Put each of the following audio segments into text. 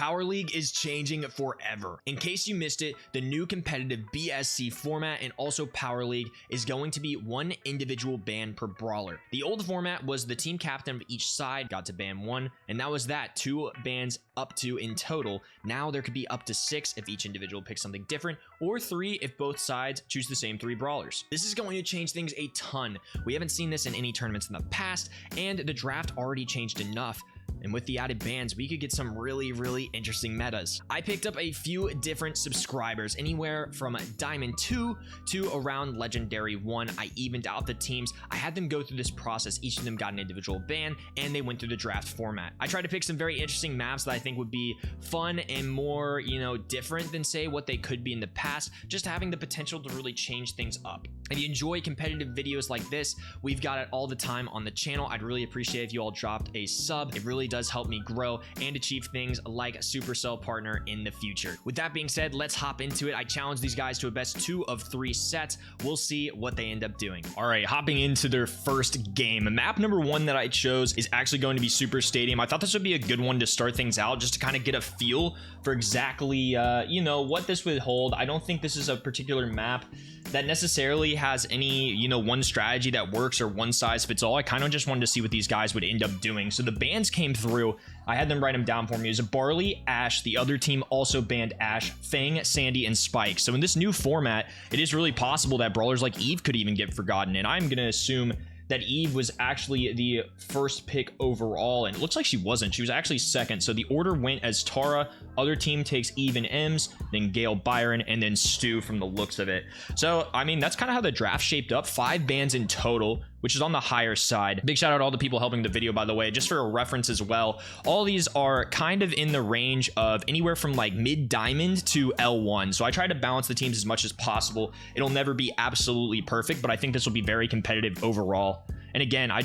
Power League is changing forever. In case you missed it, the new competitive BSC format and also Power League is going to be one individual ban per brawler. The old format was the team captain of each side got to ban one, and that was that, 2 bans up to in total. Now there could be up to 6 if each individual picks something different, or 3 if both sides choose the same 3 brawlers. This is going to change things a ton. We haven't seen this in any tournaments in the past, and the draft already changed enough. And with the added bans, we could get some really interesting metas. I picked up a few different subscribers, anywhere from Diamond 2 to around Legendary 1. I evened out the teams. I had them go through this process. Each of them got an individual ban, and they went through the draft format. I tried to pick some very interesting maps that I think would be fun and more, different than, say, what they could be in the past, just having the potential to really change things up. If you enjoy competitive videos like this, we've got it all the time on the channel. I'd really appreciate if you all dropped a sub. It really does help me grow and achieve things like a Supercell partner in the future. With that being said, let's hop into it. I challenge these guys to a best 2 of 3 sets. We'll see what they end up doing. All right, hopping into their first game. Map number 1 that I chose is actually going to be Super Stadium. I thought this would be a good one to start things out, just to kind of get a feel for exactly, what this would hold. I don't think this is a particular map that necessarily has any, one strategy that works or one size fits all. I kind of just wanted to see what these guys would end up doing. So the bans came through. I had them write them down for me. It was Barley, Ash. The other team also banned Ash, Fang, Sandy, and Spike. So in this new format, it is really possible that brawlers like Eve could even get forgotten. And I'm going to assume that Eve was actually the first pick overall, and it looks like she wasn't. She was actually second. So the order went as Tara, other team takes Eve and Ems, then Gale, Byron, and then Stu from the looks of it. So, I mean, that's kind of how the draft shaped up. 5 bans in total, which is on the higher side. Big shout out to all the people helping the video, by the way. Just for a reference as well, all these are kind of in the range of anywhere from like mid diamond to L1. So I try to balance the teams as much as possible. It'll never be absolutely perfect, but I think this will be very competitive overall. And again, I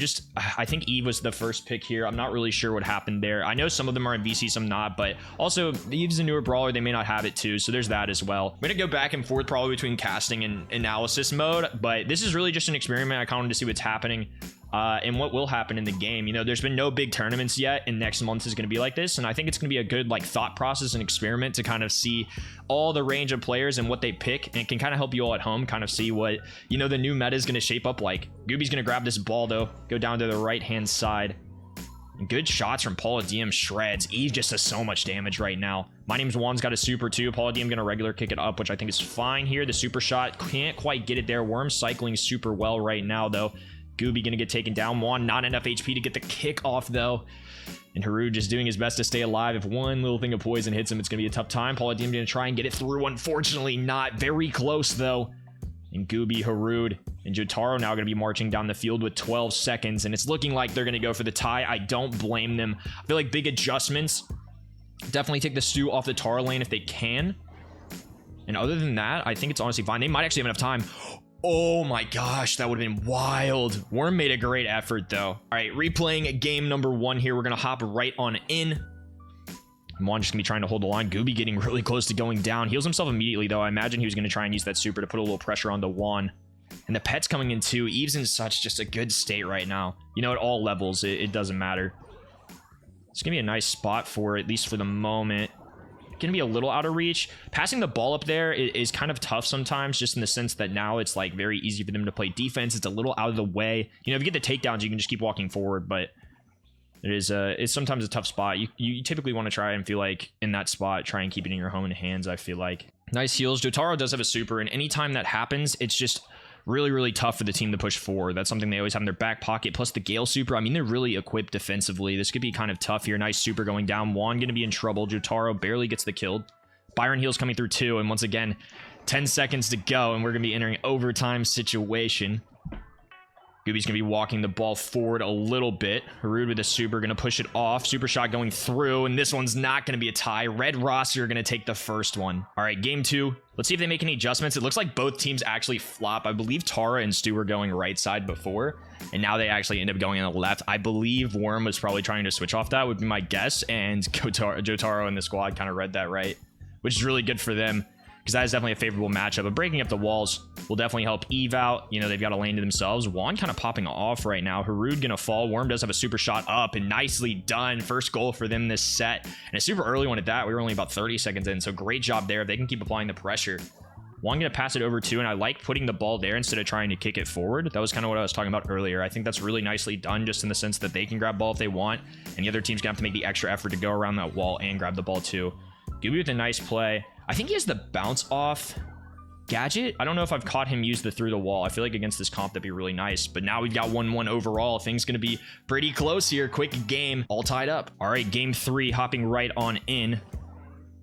think Eve was the first pick here. I'm not really sure what happened there. I know some of them are in VC, some not, but also Eve's a newer brawler. They may not have it too, so there's that as well. I'm gonna go back and forth probably between casting and analysis mode, but this is really just an experiment. I kind of wanted to see what's happening and what will happen in the game. There's been no big tournaments yet, and next month is going to be like this, and I think it's going to be a good thought process and experiment to kind of see all the range of players and what they pick, and it can kind of help you all at home kind of see what the new meta is going to shape up like. Gooby's going to grab this ball though, go down to the right hand side, and good shots from Paula Diem. Shreds. Eve just does so much damage right now. My name's Juan's got a super too. Paula Diem gonna regular kick it up, which I think is fine here. The super shot can't quite get it there. Worm cycling super well right now though. Gooby gonna get taken down. Juan not enough HP to get the kick off though. And Haru just doing his best to stay alive. If one little thing of poison hits him, it's gonna be a tough time. Paula Diem gonna try and get it through. Unfortunately not. Very close though. And Gooby, Haru, and Jotaro now gonna be marching down the field with 12 seconds. And it's looking like they're gonna go for the tie. I don't blame them. I feel like big adjustments. Definitely take the Stu off the Tara lane if they can. And other than that, I think it's honestly fine. They might actually have enough time. Oh my gosh, that would have been wild. Worm made a great effort though. All right, replaying game number 1 here. We're gonna hop right on in. Juan just gonna be trying to hold the line. Gooby getting really close to going down. Heals himself immediately though. I imagine he was gonna try and use that super to put a little pressure on the Juan. And the pet's coming in too. Eve's in such just a good state right now. At all levels, it doesn't matter. It's gonna be a nice spot for at least for the moment. Gonna be a little out of reach. Passing the ball up there is kind of tough sometimes, just in the sense that now it's very easy for them to play defense. It's a little out of the way. If you get the takedowns, you can just keep walking forward, but it's sometimes a tough spot. You typically want to try and feel like in that spot, try and keep it in your own hands, I feel like. Nice heals. Jotaro does have a super, and anytime that happens, it's just really tough for the team to push forward. That's something they always have in their back pocket. Plus the Gale super. I mean, they're really equipped defensively. This could be kind of tough here. Nice super going down. Juan going to be in trouble. Jotaro barely gets the kill. Byron heals coming through too. And once again, 10 seconds to go, and we're going to be entering overtime situation. Gooby's going to be walking the ball forward a little bit. Haru with a super, going to push it off. Super shot going through, and this one's not going to be a tie. Red roster are going to take the first one. All right, game 2. Let's see if they make any adjustments. It looks like both teams actually flop. I believe Tara and Stu were going right side before, and now they actually end up going on the left. I believe Worm was probably trying to switch off that, would be my guess, and Jotaro and the squad kind of read that right, which is really good for them. because that is definitely a favorable matchup. But breaking up the walls will definitely help Eve out. You know, they've got a lane to themselves. Juan kind of popping off right now. Harud gonna fall. Worm does have a super shot up, and nicely done. First goal for them this set, and a super early one at that. We were only about 30 seconds in, so great job there. If they can keep applying the pressure. Juan gonna pass it over too, and I like putting the ball there instead of trying to kick it forward. That was kind of what I was talking about earlier. I think that's really nicely done, just in the sense that they can grab ball if they want, and the other team's gonna have to make the extra effort to go around that wall and grab the ball too. Gooby with a nice play. I think he has the bounce off gadget. I don't know if I've caught him use the through the wall. I feel like against this comp that'd be really nice, but now we've got 1-1 overall. Things gonna be pretty close here. Quick game, all tied up. All right, game 3, hopping right on in.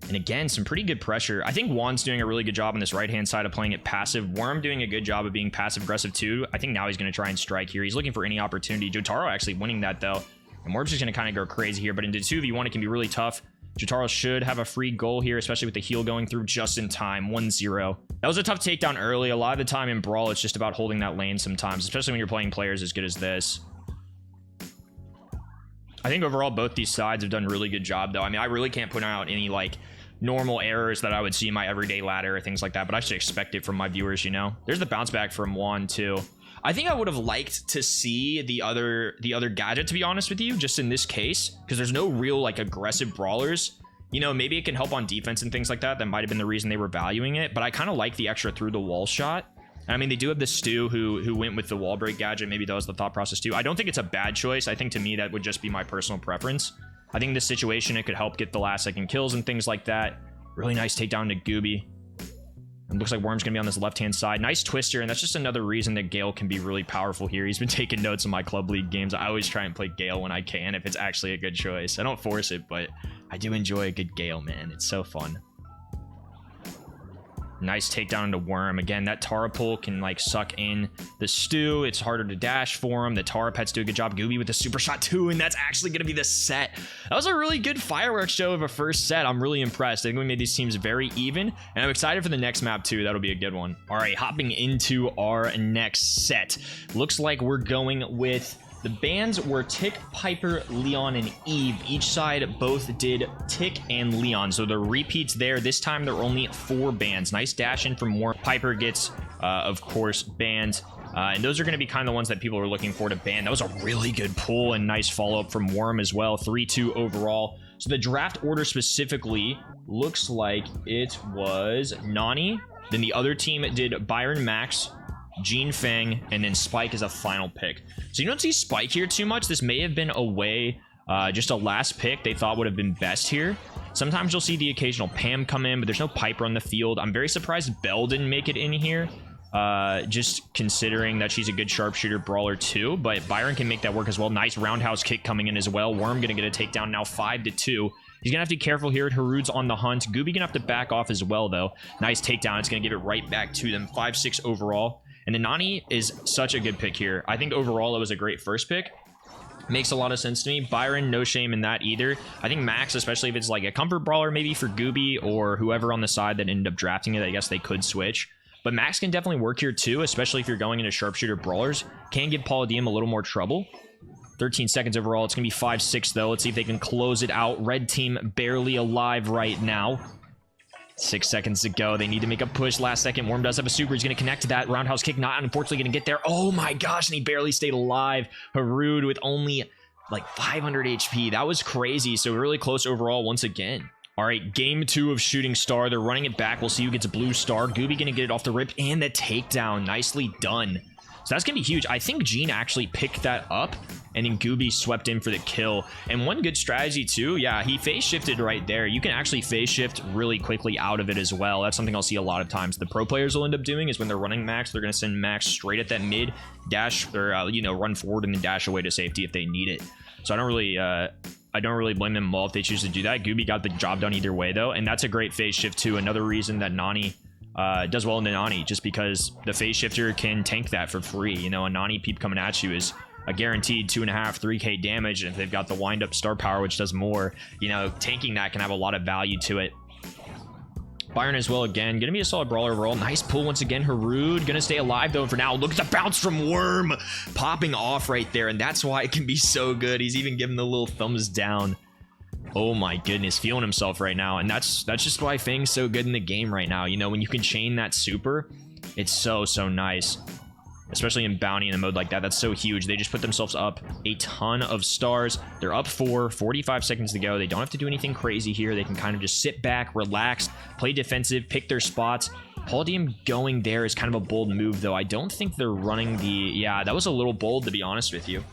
And again, some pretty good pressure. I think Juan's doing a really good job on this right-hand side of playing it passive. Worm doing a good job of being passive-aggressive too. I think now he's going to try and strike here. He's looking for any opportunity. Jotaro actually winning that though. And Worm's just going to kind of go crazy here. But into 2v1, it can be really tough. Jotaro should have a free goal here, especially with the heal going through just in time. 1-0. That was a tough takedown early. A lot of the time in Brawl, it's just about holding that lane sometimes, especially when you're playing players as good as this. I think overall, both these sides have done a really good job though. I mean, I really can't put out any like normal errors that I would see in my everyday ladder or things like that, but I should expect it from my viewers, you know. There's the bounce back from Juan too. I think I would have liked to see the other gadget, to be honest with you, just in this case, because there's no real like aggressive brawlers. You know, maybe it can help on defense and things like that. That might have been the reason they were valuing it, but I kind of like the extra through the wall shot. And I mean, they do have the Stu who went with the wall break gadget. Maybe that was the thought process too. I don't think it's a bad choice. I think to me that would just be my personal preference. I think in this situation, it could help get the last second kills and things like that. Really nice takedown to Gooby. It looks like Worm's going to be on this left-hand side. Nice twister, and that's just another reason that Gale can be really powerful here. He's been taking notes in my Club League games. I always try and play Gale when I can, if it's actually a good choice. I don't force it, but I do enjoy a good Gale, man. It's so fun. Nice takedown into Worm. Again, that Tara pull can like suck in the Stu. It's harder to dash for him. The Tara pets do a good job. Gooby with the super shot too, and that's actually going to be the set. That was a really good fireworks show of a first set. I'm really impressed. I think we made these teams very even, and I'm excited for the next map too. That'll be a good one. All right, hopping into our next set. Looks like we're going with... The bans were Tick, Piper, Leon, and Eve. Each side both did Tick and Leon. So the repeats there. This time there were only 4 bans. Nice dash in from War. Piper gets, of course, banned. And those are going to be kind of the ones that people are looking for to ban. That was a really good pull and nice follow-up from Worm as well. 3-2 overall. So the draft order specifically looks like it was Nani. Then the other team did Byron Max, Gene Fang, and then Spike is a final pick. So you don't see Spike here too much. This may have been a way, just a last pick they thought would have been best here. Sometimes you'll see the occasional Pam come in, but there's no Piper on the field. I'm very surprised Belle didn't make it in here, just considering that she's a good sharpshooter brawler too. But Byron can make that work as well. Nice roundhouse kick coming in as well. Worm gonna get a takedown now, 5-2. He's gonna have to be careful here. Harud's on the hunt. Gooby gonna have to back off as well though. Nice takedown. It's gonna give it right back to them. 5-6 overall. And then Nani is such a good pick here. I think overall it was a great first pick. Makes a lot of sense to me. Byron, no shame in that either. I think Max, especially if it's like a comfort brawler maybe for Gooby or whoever on the side that ended up drafting it, I guess they could switch. But Max can definitely work here too, especially if you're going into sharpshooter brawlers. Can give Paula Diem a little more trouble. 13 seconds overall. It's going to be 5-6 though. Let's see if they can close it out. Red team barely alive right now. 6 seconds to go. They need to make a push. Last second. Worm does have a super. He's going to connect to that. Roundhouse kick. Not unfortunately going to get there. Oh my gosh. And he barely stayed alive. Harud with only like 500 HP. That was crazy. So really close overall once again. All right. Game 2 of Shooting Star. They're running it back. We'll see who gets a blue star. Gooby going to get it off the rip. And the takedown. Nicely done. So that's going to be huge. I think Gene actually picked that up, and then Gooby swept in for the kill. And one good strategy too, yeah, he phase shifted right there. You can actually phase shift really quickly out of it as well. That's something I'll see a lot of times. The pro players will end up doing is when they're running Max, they're going to send Max straight at that mid, dash, or, you know, run forward and then dash away to safety if they need it. So I don't really blame them all if they choose to do that. Gooby got the job done either way though, and that's a great phase shift too. Another reason that Nani does well in the Nani, just because the phase shifter can tank that for free. You know, a Nani peep coming at you is a guaranteed 2.5, 3k damage, and if they've got the wind up star power, which does more, you know, tanking that can have a lot of value to it. Byron as well, again, gonna be a solid brawler overall. Nice pull once again. Harud gonna stay alive though for now. Look at the bounce from Worm popping off right there, and that's why it can be so good. He's even giving the little thumbs down. Oh my goodness, feeling himself right now. And that's just why Fang's so good in the game right now. You know, when you can chain that super, it's so nice. Especially in bounty in a mode like that. That's so huge. They just put themselves up a ton of stars. They're up 4, 45 seconds to go. They don't have to do anything crazy here. They can kind of just sit back, relax, play defensive, pick their spots. Palladium going there is kind of a bold move, though. I don't think they're running the... Yeah, that was a little bold, to be honest with you.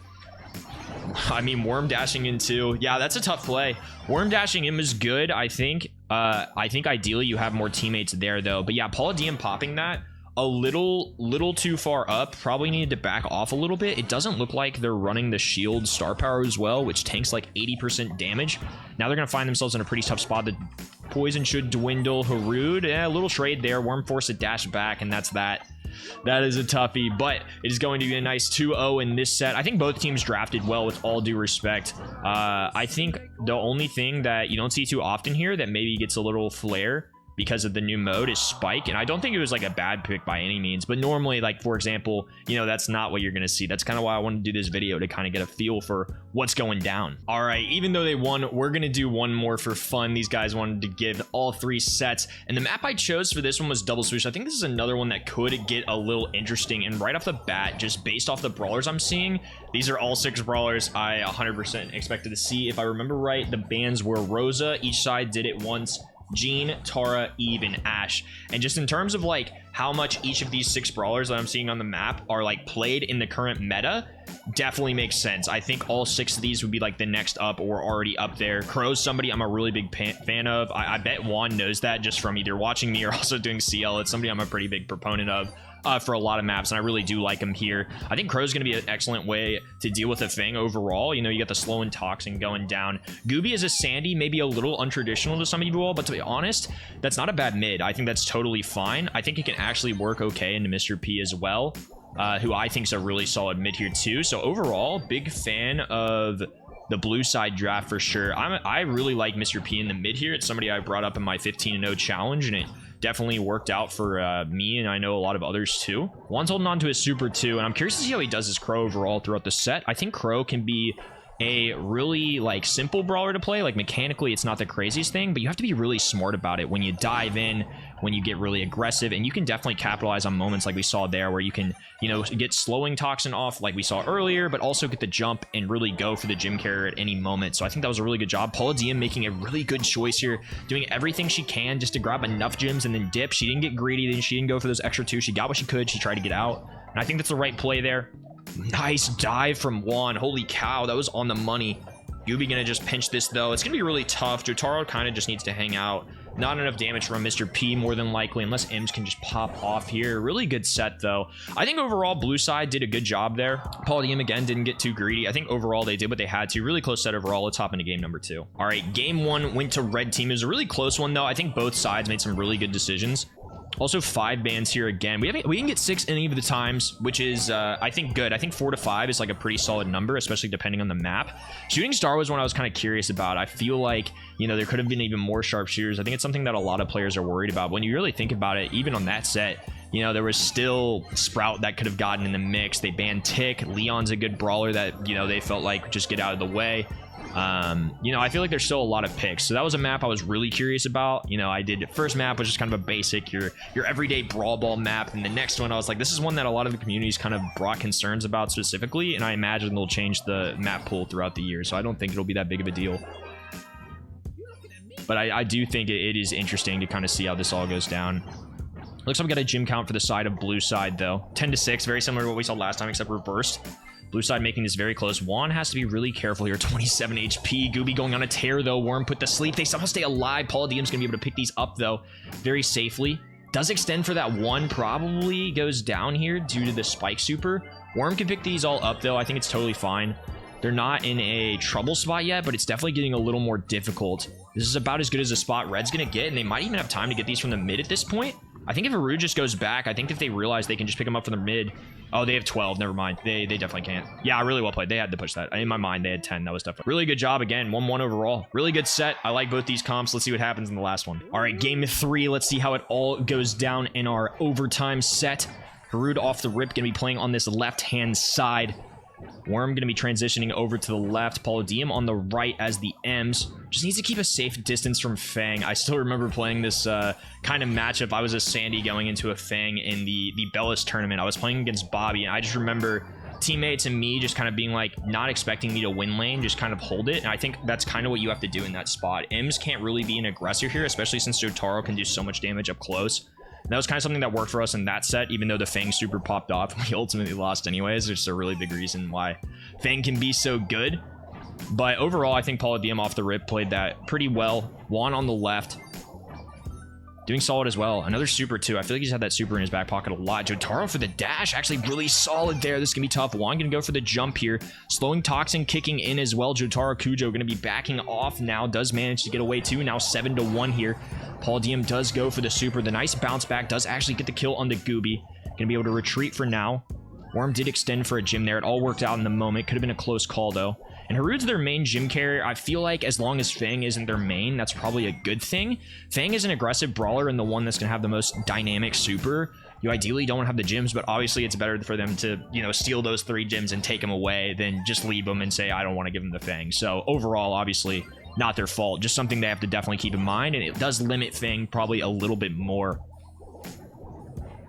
I mean, Worm dashing in too. Yeah, that's a tough play. Worm dashing in was good, I think. I think ideally you have more teammates there, though. But yeah, Palladium popping that a little too far up. Probably needed to back off a little bit. It doesn't look like they're running the shield star power as well, which tanks like 80% damage. Now they're going to find themselves in a pretty tough spot. The poison should dwindle. Harud, a little trade there. Worm forced to dash back, and that's that. That is a toughie, but it is going to be a nice 2-0 in this set. I think both teams drafted well, with all due respect. I think the only thing that you don't see too often here that maybe gets a little flair because of the new mode is Spike, and I don't think it was like a bad pick by any means, but normally, like, for example, you know, that's not what you're gonna see. That's kind of why I wanted to do this video, to kind of get a feel for what's going down. All right, even though they won, we're gonna do one more for fun. These guys wanted to give all 3 sets, and the map I chose for this one was Double Swoosh. I think this is another one that could get a little interesting, and right off the bat, just based off the brawlers I'm seeing, these are all 6 brawlers I 100% expected to see. If I remember right, the bans were Rosa. Each side did it once. Jean, Tara, Eve, and Ashe. And just in terms of like how much each of these 6 brawlers that I'm seeing on the map are like played in the current meta, definitely makes sense. I think all 6 of these would be like the next up or already up there. Crow's somebody I'm a really big fan of. I bet Juan knows that just from either watching me or also doing CL. It's somebody I'm a pretty big proponent of. For a lot of maps, and I really do like him here. I think Crow's going to be an excellent way to deal with a Fang overall. You know, you got the slow and toxin going down. Gooby as a Sandy, maybe a little untraditional to some people, but to be honest, that's not a bad mid. I think that's totally fine. I think it can actually work okay into Mr. P as well, who I think is a really solid mid here too. So overall, big fan of the blue side draft for sure. I really like Mr. P in the mid here. It's somebody I brought up in my 15-0 challenge, and it definitely worked out for me, and I know a lot of others too. Juan's holding on to his super too, and I'm curious to see how he does his Crow overall throughout the set. I think Crow can be a really like simple brawler to play. Like mechanically, it's not the craziest thing, but you have to be really smart about it when you dive in, when you get really aggressive, and you can definitely capitalize on moments like we saw there where you can, you know, get slowing toxin off like we saw earlier, but also get the jump and really go for the gym carrier at any moment. So I think that was a really good job. Palladium making a really good choice here, doing everything she can just to grab enough gyms and then dip. She didn't get greedy, then she didn't go for those extra 2. She got what she could. She tried to get out, and I think that's the right play there. Nice dive from Juan. Holy cow, that was on the money. Gooby gonna just pinch this though. It's gonna be really tough. Jotaro kind of just needs to hang out. Not enough damage from Mr. P more than likely, unless Ims can just pop off here. Really good set though. I think overall blue side did a good job there. Palladium again didn't get too greedy. I think overall they did what they had to. Really close set overall. Let's hop into game number 2. All right, game 1 went to red team. It was a really close one though. I think both sides made some really good decisions. Also 5 bans here again. We didn't get 6 any of the times, which is I think good. I think 4 to 5 is like a pretty solid number, especially depending on the map. Shooting star was one I was kind of curious about. I feel like, you know, there could have been even more sharpshooters. I think it's something that a lot of players are worried about. When you really think about it, even on that set, you know, there was still Sprout that could have gotten in the mix. They banned Tick. Leon's a good brawler that, you know, they felt like just get out of the way. You know, I feel like there's still a lot of picks. So that was a map I was really curious about. You know, I did first map was just kind of a basic, your everyday brawl ball map. And the next one, I was like, this is one that a lot of the communities kind of brought concerns about specifically. And I imagine they'll change the map pool throughout the year. So I don't think it'll be that big of a deal. But I do think it is interesting to kind of see how this all goes down. Looks like we got a gym count for the side of blue side though. 10 to 6, very similar to what we saw last time, except reversed. Blue side making this very close. Juan has to be really careful here. 27 HP. Gooby going on a tear, though. Worm put to sleep. They somehow stay alive. Palladium's going to be able to pick these up, though, very safely. Does extend for that 1. Probably goes down here due to the spike super. Worm can pick these all up, though. I think it's totally fine. They're not in a trouble spot yet, but it's definitely getting a little more difficult. This is about as good as a spot Red's going to get, and they might even have time to get these from the mid at this point. I think if Aru just goes back, I think if they realize they can just pick them up from the mid. Oh, they have 12. Never mind. They definitely can't. Yeah, really well played. They had to push that. In my mind, they had 10. That was definitely really good job. Again, 1-1 overall. Really good set. I like both these comps. Let's see what happens in the last one. All right, game 3. Let's see how it all goes down in our overtime set. Harud off the rip, going to be playing on this left-hand side. Worm going to be transitioning over to the left. Palladium on the right as the M's. Just needs to keep a safe distance from Fang. I still remember playing this kind of matchup. I was a Sandy going into a Fang in the Bellis tournament. I was playing against Bobby, and I just remember teammates and me just kind of being like not expecting me to win lane, just kind of hold it. And I think that's kind of what you have to do in that spot. Ems can't really be an aggressor here, especially since Jotaro can do so much damage up close. And that was kind of something that worked for us in that set, even though the Fang super popped off. We ultimately lost anyways. There's a really big reason why Fang can be so good. But overall, I think Palladium off the rip played that pretty well. Juan on the left, doing solid as well. Another super too. I feel like he's had that super in his back pocket a lot. Jotaro for the dash, actually really solid there. This is gonna be tough. Juan gonna go for the jump here. Slowing Toxin kicking in as well. Jotaro Kujo gonna be backing off now. Does manage to get away too. Now 7-1 here. Palladium does go for the super. The nice bounce back does actually get the kill on the Gooby. Gonna be able to retreat for now. Worm did extend for a gym there. It all worked out in the moment. Could have been a close call though. And Haru's their main gym carrier. I feel like as long as Fang isn't their main, that's probably a good thing. Fang is an aggressive brawler and the one that's going to have the most dynamic super. You ideally don't have the gyms, but obviously it's better for them to, you know, steal those 3 gyms and take them away than just leave them and say, I don't want to give them the Fang. So overall, obviously, not their fault. Just something they have to definitely keep in mind, and it does limit Fang probably a little bit more.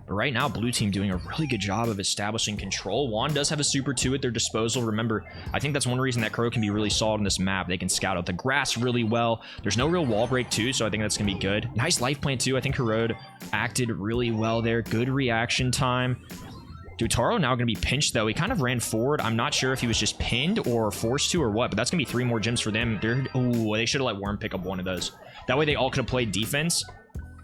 But right now, blue team doing a really good job of establishing control. Juan does have a super 2 at their disposal. Remember, I think that's one reason that Crow can be really solid on this map. They can scout out the grass really well. There's no real wall break too, so I think that's going to be good. Nice life plant too. I think Herod acted really well there. Good reaction time. Jotaro now going to be pinched though. He kind of ran forward. I'm not sure if he was just pinned or forced to or what, but that's going to be 3 more gems for them. They should have let Worm pick up one of those. That way they all could have played defense.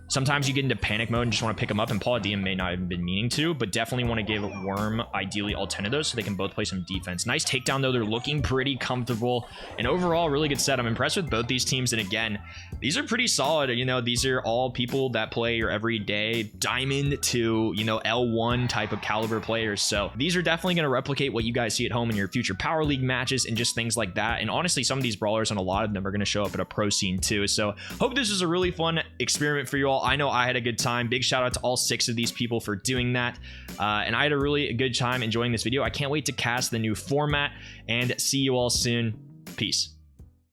Sometimes you get into panic mode and just want to pick them up, and Palladium may not have been meaning to, but definitely want to give Worm ideally all 10 of those so they can both play some defense. Nice takedown though. They're looking pretty comfortable, and overall really good set. I'm impressed with both these teams, and again, these are pretty solid. You know, these are all people that play your everyday diamond to, you know, L1 type of caliber players. So these are definitely going to replicate what you guys see at home in your future Power League matches and just things like that. And honestly, some of these brawlers and a lot of them are going to show up at a pro scene too. So hope this is a really fun experiment for you all. I know I had a good time. Big shout out to all 6 of these people for doing that. And I had a really good time enjoying this video. I can't wait to cast the new format, and see you all soon. Peace.